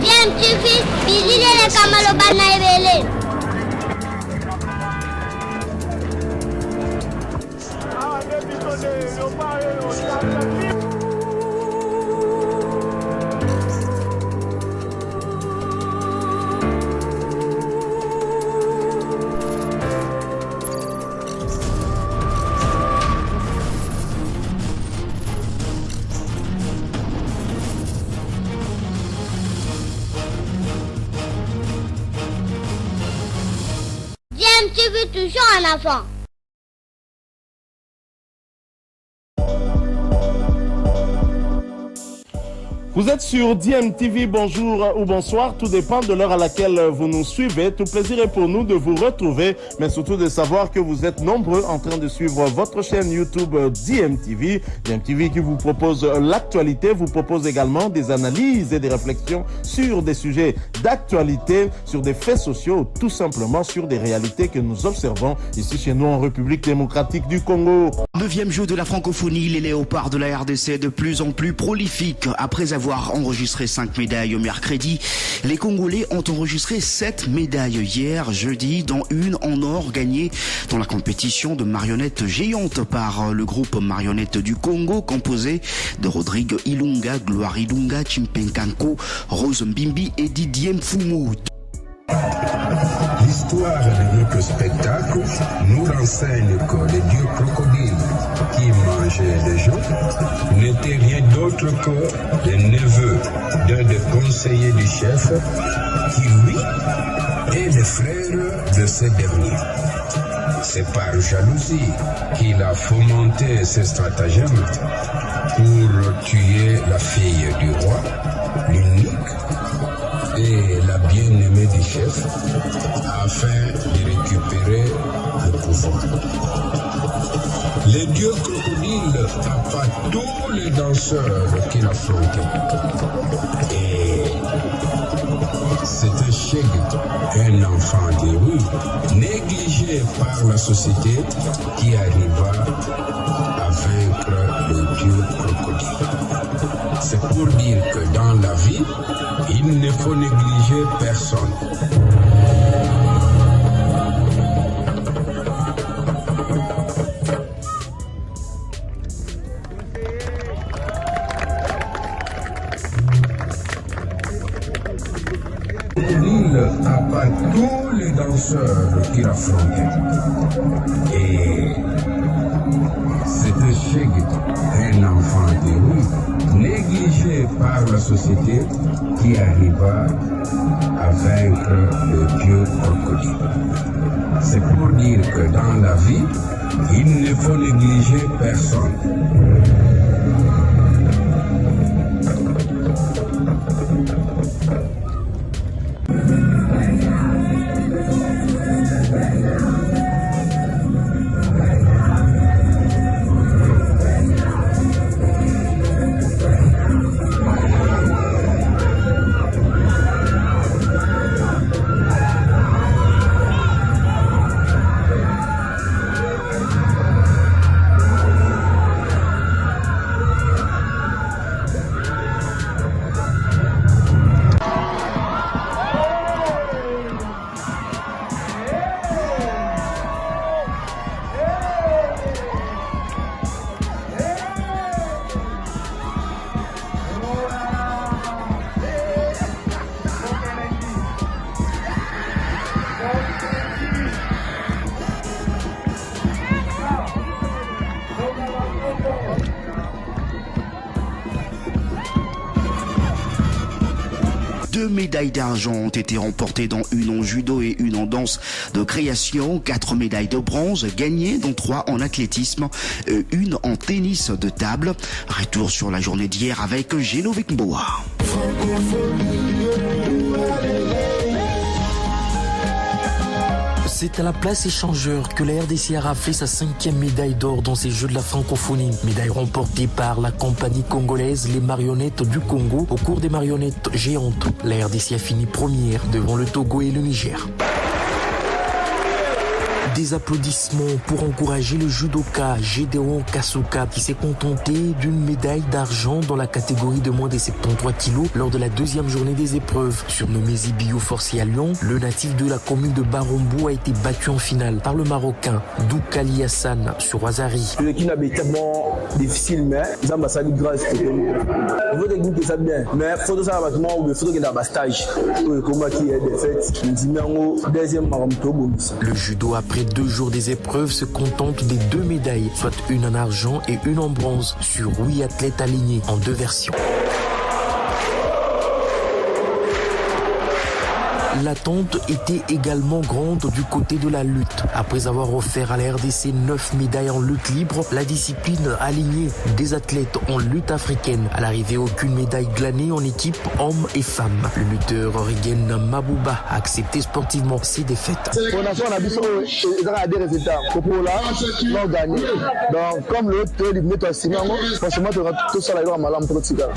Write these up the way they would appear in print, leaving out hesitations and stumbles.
DMTV, bilile kamalo bana ebele. DMTV toujours en avant. Vous êtes sur DMTV, bonjour ou bonsoir, tout dépend de l'heure à laquelle vous nous suivez. Tout plaisir est pour nous de vous retrouver, mais surtout de savoir que vous êtes nombreux en train de suivre votre chaîne YouTube DMTV. DMTV qui vous propose l'actualité, vous propose également des analyses et des réflexions sur des sujets d'actualité, sur des faits sociaux, tout simplement sur des réalités que nous observons ici chez nous en République démocratique du Congo. 9e jeu de la francophonie, les léopards de la RDC de plus en plus prolifiques. Après avoir enregistré 5 médailles mercredi, les Congolais ont enregistré 7 médailles hier, jeudi, dont une en or gagnée dans la compétition de marionnettes géantes par le groupe Marionnettes du Congo composé de Rodrigue Ilunga, Gloire Ilunga, Chimpenkanko, Rose Mbimbi et Didier Mfumu. L'histoire de notre spectacle nous renseigne que les dieux crocodiles qui mangeaient les gens n'étaient rien d'autre que les neveux d'un des conseillers du chef qui, lui, est le frère de ce dernier. C'est par jalousie qu'il a fomenté ce stratagème pour tuer la fille du roi, l'unique et la bien-aimée du chef, afin de récupérer le pouvoir. Les dieux crocodiles tapent tous les danseurs qu'il affrontait. Et c'était Cheg, un enfant des rues, négligé par la société, qui arriva à vaincre le dieu crocodile. C'est pour dire que dans la vie, il ne faut négliger personne. L'île abat tous les danseurs qu'il affrontait. Et c'était Cheg, un enfant des rues, négligé par la société, qui arriva à vaincre le dieu crocodile. C'est pour dire que dans la vie, il ne faut négliger personne. Deux médailles d'argent ont été remportées, dont une en judo et une en danse de création. 4 médailles de bronze gagnées, dont 3 en athlétisme et une en tennis de table. Retour sur la journée d'hier avec Genovic Mboa. C'est à la place échangeur que la RDC a raflé sa 5e médaille d'or dans ces Jeux de la francophonie. Médaille remportée par la compagnie congolaise Les Marionnettes du Congo au cours des marionnettes géantes. La RDC a fini première devant le Togo et le Niger. Des applaudissements pour encourager le judoka Gédéon Kasuka qui s'est contenté d'une médaille d'argent dans la catégorie de moins de 73 kilos lors de la deuxième journée des épreuves. Surnommé Zibio Forci à Lyon, le natif de la commune de Barombo a été battu en finale par le Marocain Doukali Hassan sur Wazari. Le qui n'a pas tellement difficile, mais ça m'a sali grâce. Il faut technique ça bien, mais il faut ça bâtiment ou il faut qu'il y ait un stage. Pour le combat qui est défaite, il dit deuxième maramto bonus. Le judo après 2 jours des épreuves se contente des 2 médailles, soit une en argent et une en bronze sur 8 athlètes alignés en 2 versions. L'attente était également grande du côté de la lutte. Après avoir offert à la RDC 9 médailles en lutte libre, la discipline alignée des athlètes en lutte africaine. À l'arrivée, aucune médaille glanée en équipe hommes et femmes. Le lutteur Origen Mabouba a accepté sportivement ses défaites. Pour l'instant, on a vu des résultats. Pour là, on a gagné. Donc, comme l'autre, il venait toi signer, franchement, tu auras tout ça là, malam pour le tigre.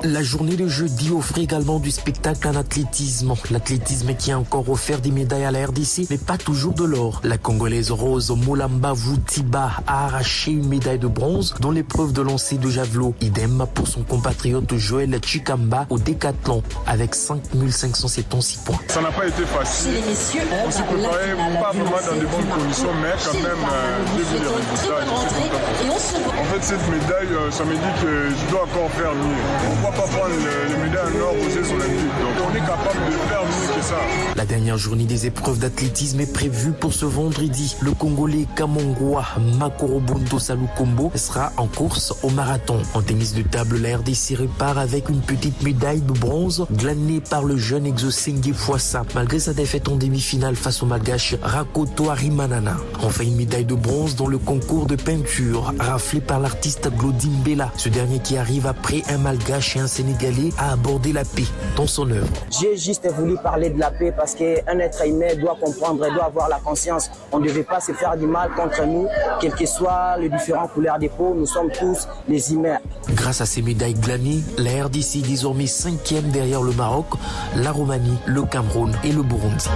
La journée de jeudi offrait également du spectacle en athlétisme. L'athlétisme qui a encore offert des médailles à la RDC, mais pas toujours de l'or. La Congolaise Rose Molamba Voutiba a arraché une médaille de bronze dans l'épreuve de lancer de javelot. Idem pour son compatriote Joël Chikamba au décathlon avec 5576 points. Ça n'a pas été facile. On s'est préparé pas vraiment dans de bonnes conditions, mais quand même, j'ai vu les résultats. En fait, cette médaille, ça me dit que je dois encore faire mieux. Pas prendre les médailles en or aux Jeux Olympiques. Donc on est capable de faire mieux que ça. La dernière journée des épreuves d'athlétisme est prévue pour ce vendredi. Le Congolais Kamongwa Makorobunto Salukombo sera en course au marathon. En tennis de table, la RDC repart avec une petite médaille de bronze glanée par le jeune Exosenge Fouassa, malgré sa défaite en demi-finale face au Malgache Rakoto Arimanana. Enfin, une médaille de bronze dans le concours de peinture raflé par l'artiste Glodine Bella. Ce dernier qui arrive après un Malgache et un Sénégalais a abordé la paix dans son œuvre. J'ai juste voulu parler de la paix parce qu'un être humain doit comprendre, doit avoir la conscience. On ne devait pas se faire du mal contre nous, quelles que soient les différentes couleurs des peaux, nous sommes tous les humains. Grâce à ces médailles glanées, la RDC est désormais 5e derrière le Maroc, la Roumanie, le Cameroun et le Burundi.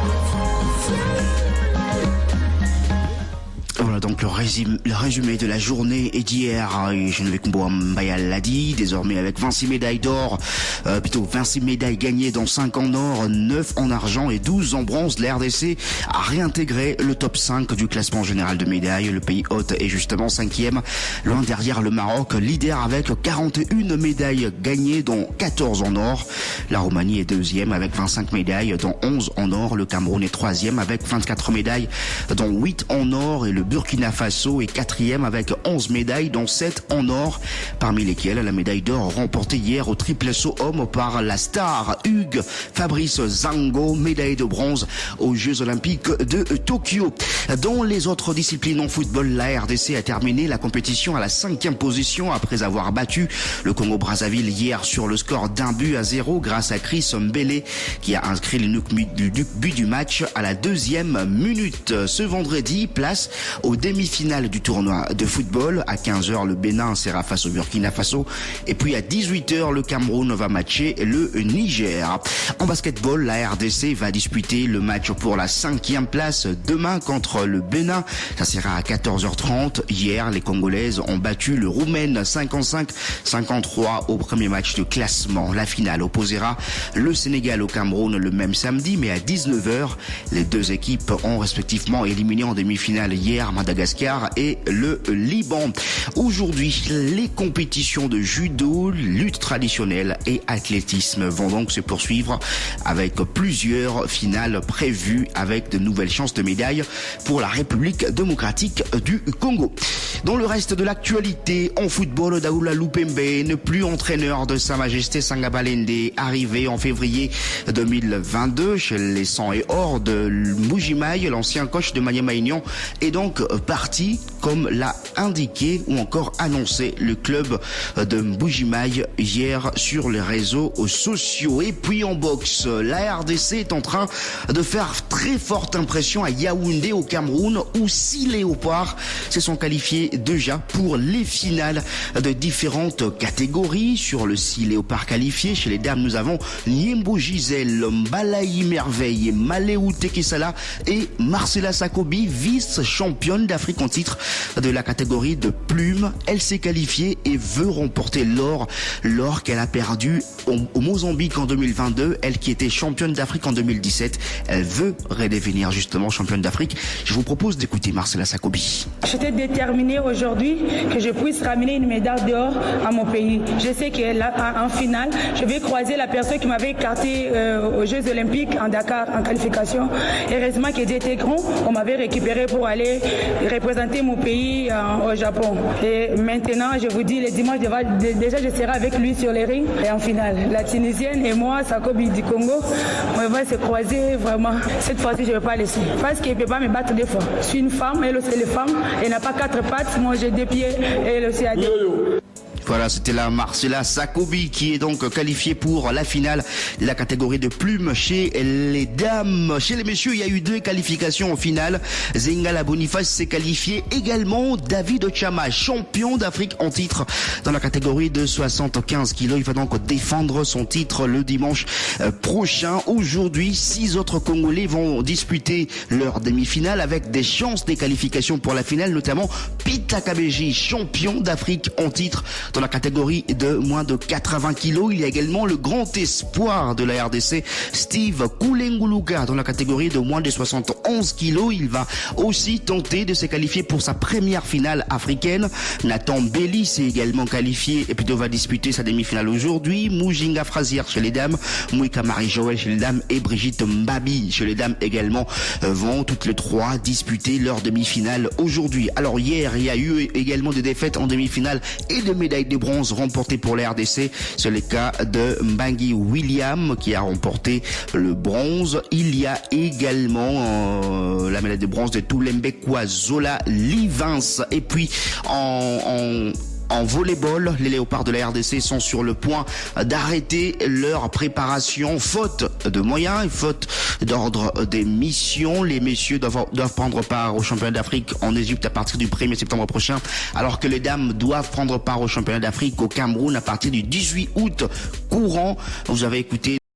Voilà donc le résumé de la journée et d'hier. Geneviève Kumbo Mbaya l'a dit, désormais avec 26 médailles d'or, 26 médailles gagnées dont 5 en or, 9 en argent et 12 en bronze. La RDC a réintégré le top 5 du classement général de médailles. Le pays hôte est justement 5e, loin derrière le Maroc, leader avec 41 médailles gagnées dont 14 en or. La Roumanie est 2e avec 25 médailles dont 11 en or. Le Cameroun est 3e avec 24 médailles dont 8 en or et le Burkina Faso est 4e avec 11 médailles dont 7 en or, parmi lesquelles la médaille d'or remportée hier au triple saut homme par la star Hugues Fabrice Zango, médaille de bronze aux Jeux Olympiques de Tokyo. Dans les autres disciplines en football, la RDC a terminé la compétition à la 5e position après avoir battu le Congo-Brazzaville hier sur le score d'1-0 grâce à Chris Mbele qui a inscrit le but du match à la 2e minute. Ce vendredi, place aux demi-finales du tournoi de football. À 15h, le Bénin sera face au Burkina Faso. Et puis à 18h, le Cameroun va matcher le Niger. En basketball, la RDC va disputer le match pour la 5e place demain contre le Bénin. Ça sera à 14h30. Hier, les Congolaises ont battu le Roumaine 55-53 au premier match de classement. La finale opposera le Sénégal au Cameroun le même samedi, mais à 19h. Les deux équipes ont respectivement éliminé en demi-finale hier Madagascar et le Liban. Aujourd'hui, les compétitions de judo, lutte traditionnelle et athlétisme vont donc se poursuivre avec plusieurs finales prévues avec de nouvelles chances de médailles pour la République démocratique du Congo. Dans le reste de l'actualité, en football, Daoula Lupembe n'est plus entraîneur de Sa Majesté Sanga Balende, arrivé en février 2022 chez les 100 et or de Mbujimayi, l'ancien coach de Maniema Union, est donc parti comme l'a indiqué ou encore annoncé le club de Mbujimaï hier sur les réseaux sociaux. Et puis en boxe, la RDC est en train de faire très forte impression à Yaoundé au Cameroun, où 6 léopards se sont qualifiés déjà pour les finales de différentes catégories. Sur le 6 léopards qualifiés, chez les dames, nous avons Niembo Gisèle, Mbalaï Merveille, Maléou Tekesala et Marcela Sakobi, vice-championne d'Afrique en titre de la catégorie de plumes. Elle s'est qualifiée et veut remporter l'or qu'elle a perdu au Mozambique en 2022. Elle qui était championne d'Afrique en 2017, elle veut redevenir justement championne d'Afrique. Je vous propose d'écouter Marcela Sakobi. J'étais déterminée aujourd'hui que je puisse ramener une médaille d'or à mon pays. Je sais qu'en finale, je vais croiser la personne qui m'avait écarté aux Jeux Olympiques en Dakar en qualification. Heureusement que Dieu était grand, on m'avait récupéré pour aller représenter mon pays au Japon. Et maintenant, je vous dis, le dimanche, déjà je serai avec lui sur les rings et en finale. La Tunisienne et moi, Sakobi du Congo, on va se croiser vraiment. Cette fois-ci, je ne vais pas laisser. Parce qu'il ne peut pas me battre 2 fois. Je suis une femme, elle aussi est une femme. Elle n'a pas 4 pattes, moi j'ai 2 pieds et elle aussi a 2. Voilà, c'était la Marcela Sakobi qui est donc qualifiée pour la finale de la catégorie de plumes chez les dames. Chez les messieurs, il y a eu 2 qualifications en finale. Zengala Boniface s'est qualifié également. David Ochama, champion d'Afrique en titre dans la catégorie de 75 kilos. Il va donc défendre son titre le dimanche prochain. Aujourd'hui, 6 autres Congolais vont disputer leur demi-finale avec des chances des qualifications pour la finale, notamment Pita Kabeji, champion d'Afrique en titre dans la catégorie de moins de 80 kilos. Il y a également le grand espoir de la RDC, Steve Koulenguluka, dans la catégorie de moins de 71 kilos. Il va aussi tenter de se qualifier pour sa première finale africaine. Nathan Belli s'est également qualifié et plutôt va disputer sa demi-finale aujourd'hui. Mujinga Frazier chez les dames, Mouika Marie-Joël chez les dames et Brigitte Mbabi chez les dames également vont toutes les 3 disputer leur demi-finale aujourd'hui. Alors hier, il y a eu également des défaites en demi-finale et de médailles de bronze remportées pour la RDC. C'est le cas de Mbangi William qui a remporté le bronze. Il y a également la médaille de bronze de Toulembe Zola Livins. Et puis en volleyball, les léopards de la RDC sont sur le point d'arrêter leur préparation, faute de moyens et faute d'ordre des missions. Les messieurs doivent prendre part au championnat d'Afrique en Égypte à partir du 1er septembre prochain, alors que les dames doivent prendre part au championnat d'Afrique au Cameroun à partir du 18 août courant. Vous avez écouté